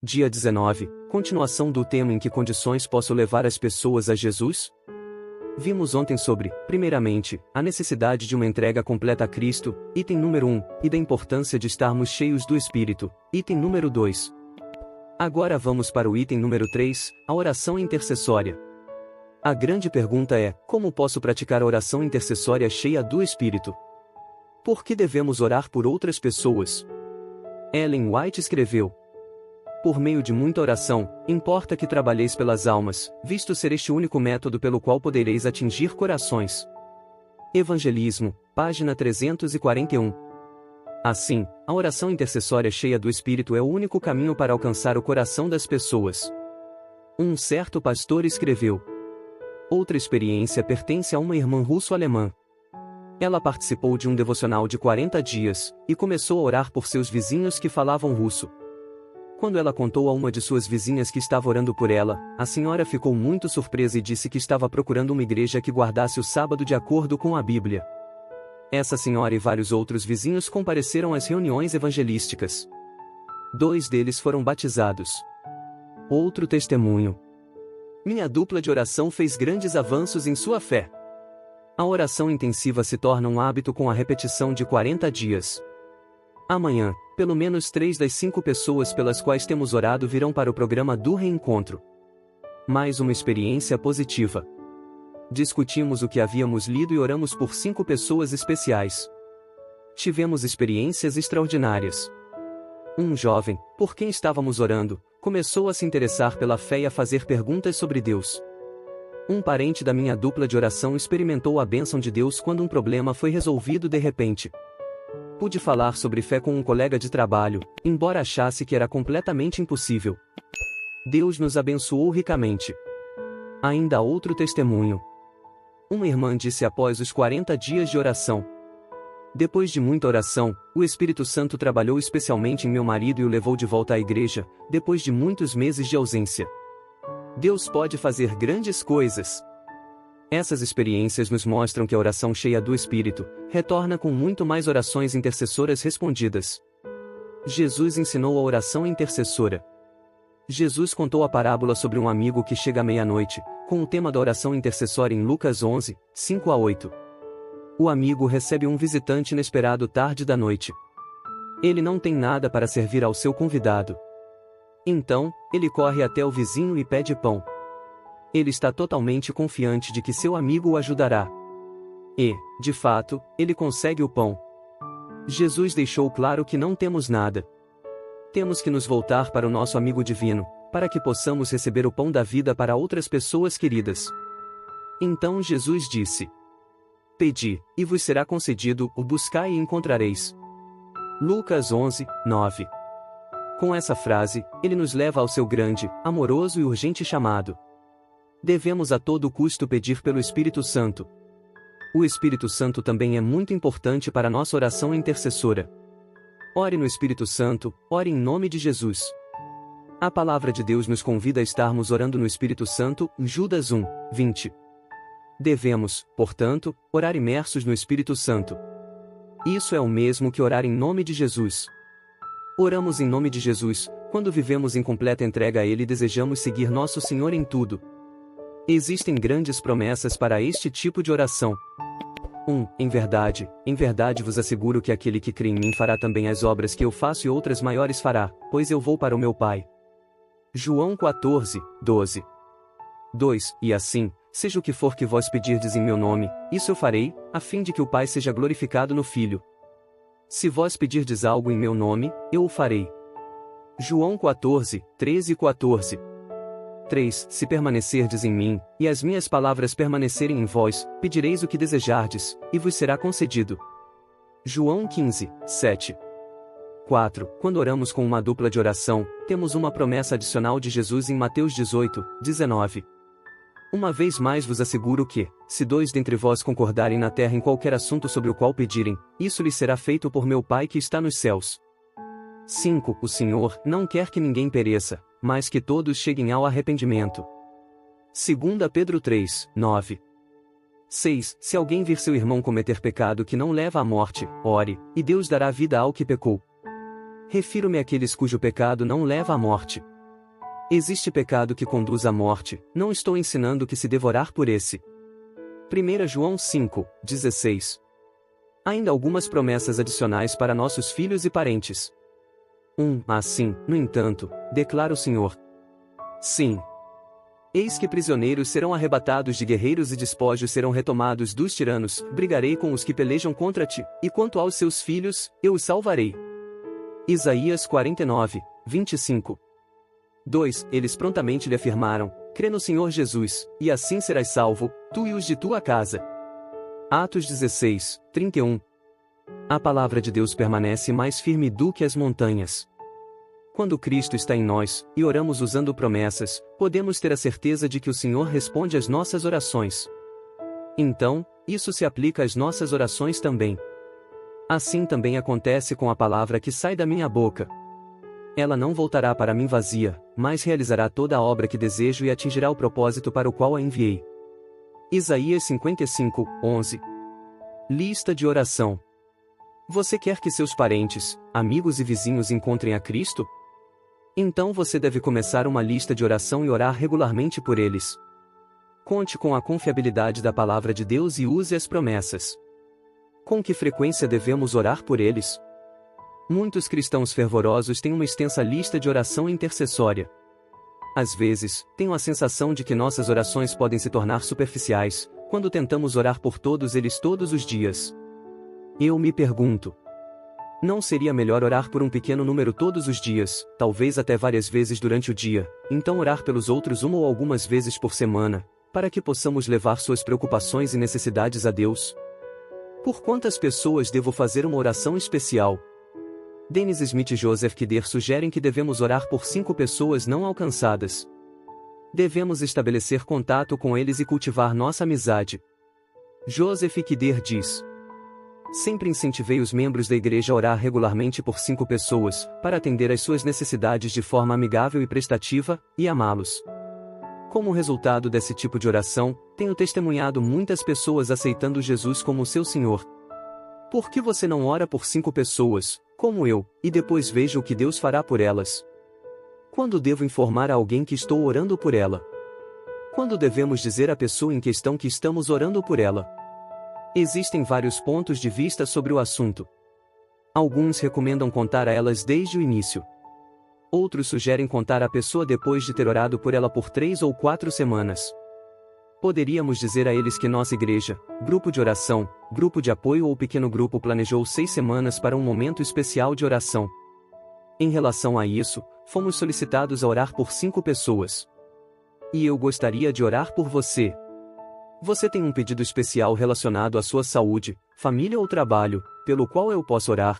Dia 19, continuação do tema em que condições posso levar as pessoas a Jesus? Vimos ontem sobre, primeiramente, a necessidade de uma entrega completa a Cristo, item número 1, e da importância de estarmos cheios do Espírito, item número 2. Agora vamos para o item número 3, a oração intercessória. A grande pergunta é, como posso praticar a oração intercessória cheia do Espírito? Por que devemos orar por outras pessoas? Ellen White escreveu: por meio de muita oração, importa que trabalheis pelas almas, visto ser este o único método pelo qual podereis atingir corações. Evangelismo, página 341. Assim, a oração intercessória cheia do Espírito é o único caminho para alcançar o coração das pessoas. Um certo pastor escreveu: outra experiência pertence a uma irmã russo-alemã. Ela participou de um devocional de 40 dias, e começou a orar por seus vizinhos que falavam russo. Quando ela contou a uma de suas vizinhas que estava orando por ela, a senhora ficou muito surpresa e disse que estava procurando uma igreja que guardasse o sábado de acordo com a Bíblia. Essa senhora e vários outros vizinhos compareceram às reuniões evangelísticas. 2 deles foram batizados. Outro testemunho: minha dupla de oração fez grandes avanços em sua fé. A oração intensiva se torna um hábito com a repetição de 40 dias. Amanhã, pelo menos 3 das 5 pessoas pelas quais temos orado virão para o programa do reencontro. Mais uma experiência positiva. Discutimos o que havíamos lido e oramos por 5 pessoas especiais. Tivemos experiências extraordinárias. Um jovem, por quem estávamos orando, começou a se interessar pela fé e a fazer perguntas sobre Deus. Um parente da minha dupla de oração experimentou a bênção de Deus quando um problema foi resolvido de repente. Pude falar sobre fé com um colega de trabalho, embora achasse que era completamente impossível. Deus nos abençoou ricamente. Ainda há outro testemunho. Uma irmã disse após os 40 dias de oração: depois de muita oração, o Espírito Santo trabalhou especialmente em meu marido e o levou de volta à igreja, depois de muitos meses de ausência. Deus pode fazer grandes coisas. Essas experiências nos mostram que a oração cheia do Espírito retorna com muito mais orações intercessoras respondidas. Jesus ensinou a oração intercessora. Jesus contou a parábola sobre um amigo que chega à meia-noite, com o tema da oração intercessória em Lucas 11, 5-8. O amigo recebe um visitante inesperado tarde da noite. Ele não tem nada para servir ao seu convidado. Então, ele corre até o vizinho e pede pão. Ele está totalmente confiante de que seu amigo o ajudará. E, de fato, ele consegue o pão. Jesus deixou claro que não temos nada. Temos que nos voltar para o nosso amigo divino, para que possamos receber o pão da vida para outras pessoas queridas. Então Jesus disse: pedi, e vos será concedido, o buscai e encontrareis. Lucas 11, 9. Com essa frase, ele nos leva ao seu grande, amoroso e urgente chamado. Devemos a todo custo pedir pelo Espírito Santo. O Espírito Santo também é muito importante para nossa oração intercessora. Ore no Espírito Santo, ore em nome de Jesus. A palavra de Deus nos convida a estarmos orando no Espírito Santo, Judas 1, 20. Devemos, portanto, orar imersos no Espírito Santo. Isso é o mesmo que orar em nome de Jesus. Oramos em nome de Jesus, quando vivemos em completa entrega a Ele e desejamos seguir nosso Senhor em tudo. Existem grandes promessas para este tipo de oração. 1. Em verdade vos asseguro que aquele que crê em mim fará também as obras que eu faço e outras maiores fará, pois eu vou para o meu Pai. João 14, 12. 2. E assim, seja o que for que vós pedirdes em meu nome, isso eu farei, a fim de que o Pai seja glorificado no Filho. Se vós pedirdes algo em meu nome, eu o farei. João 14, 13 e 14. 3. Se permanecerdes em mim, e as minhas palavras permanecerem em vós, pedireis o que desejardes, e vos será concedido. João 15, 7. 4. Quando oramos com uma dupla de oração, temos uma promessa adicional de Jesus em Mateus 18, 19. Uma vez mais vos asseguro que, se 2 dentre vós concordarem na terra em qualquer assunto sobre o qual pedirem, isso lhes será feito por meu Pai que está nos céus. 5. O Senhor não quer que ninguém pereça, mas que todos cheguem ao arrependimento. 2 Pedro 3, 9. 6. Se alguém vir seu irmão cometer pecado que não leva à morte, ore, e Deus dará vida ao que pecou. Refiro-me àqueles cujo pecado não leva à morte. Existe pecado que conduz à morte, não estou ensinando que se devorar por esse. 1 João 5:16. Ainda algumas promessas adicionais para nossos filhos e parentes. Assim, no entanto, declara o Senhor. Sim. Eis que prisioneiros serão arrebatados de guerreiros e despojos serão retomados dos tiranos, brigarei com os que pelejam contra ti, e quanto aos seus filhos, eu os salvarei. Isaías 49:25. 2. Eles prontamente lhe afirmaram, crê no Senhor Jesus, e assim serás salvo, tu e os de tua casa. Atos 16:31. A palavra de Deus permanece mais firme do que as montanhas. Quando Cristo está em nós, e oramos usando promessas, podemos ter a certeza de que o Senhor responde às nossas orações. Então, isso se aplica às nossas orações também. Assim também acontece com a palavra que sai da minha boca. Ela não voltará para mim vazia, mas realizará toda a obra que desejo e atingirá o propósito para o qual a enviei. Isaías 55:11. Lista de oração. Você quer que seus parentes, amigos e vizinhos encontrem a Cristo? Então você deve começar uma lista de oração e orar regularmente por eles. Conte com a confiabilidade da palavra de Deus e use as promessas. Com que frequência devemos orar por eles? Muitos cristãos fervorosos têm uma extensa lista de oração intercessória. Às vezes, tenho a sensação de que nossas orações podem se tornar superficiais, quando tentamos orar por todos eles todos os dias. Eu me pergunto: não seria melhor orar por um pequeno número todos os dias, talvez até várias vezes durante o dia, então orar pelos outros uma ou algumas vezes por semana, para que possamos levar suas preocupações e necessidades a Deus? Por quantas pessoas devo fazer uma oração especial? Dennis Smith e Joseph Kidder sugerem que devemos orar por 5 pessoas não alcançadas. Devemos estabelecer contato com eles e cultivar nossa amizade. Joseph Kidder diz: sempre incentivei os membros da igreja a orar regularmente por 5 pessoas, para atender às suas necessidades de forma amigável e prestativa, e amá-los. Como resultado desse tipo de oração, tenho testemunhado muitas pessoas aceitando Jesus como seu Senhor. Por que você não ora por 5 pessoas, como eu, e depois veja o que Deus fará por elas? Quando devo informar a alguém que estou orando por ela? Quando devemos dizer à pessoa em questão que estamos orando por ela? Existem vários pontos de vista sobre o assunto. Alguns recomendam contar a elas desde o início. Outros sugerem contar à pessoa depois de ter orado por ela por 3 ou 4 semanas. Poderíamos dizer a eles que nossa igreja, grupo de oração, grupo de apoio ou pequeno grupo planejou 6 semanas para um momento especial de oração. Em relação a isso, fomos solicitados a orar por 5 pessoas. E eu gostaria de orar por você. Você tem um pedido especial relacionado à sua saúde, família ou trabalho, pelo qual eu posso orar?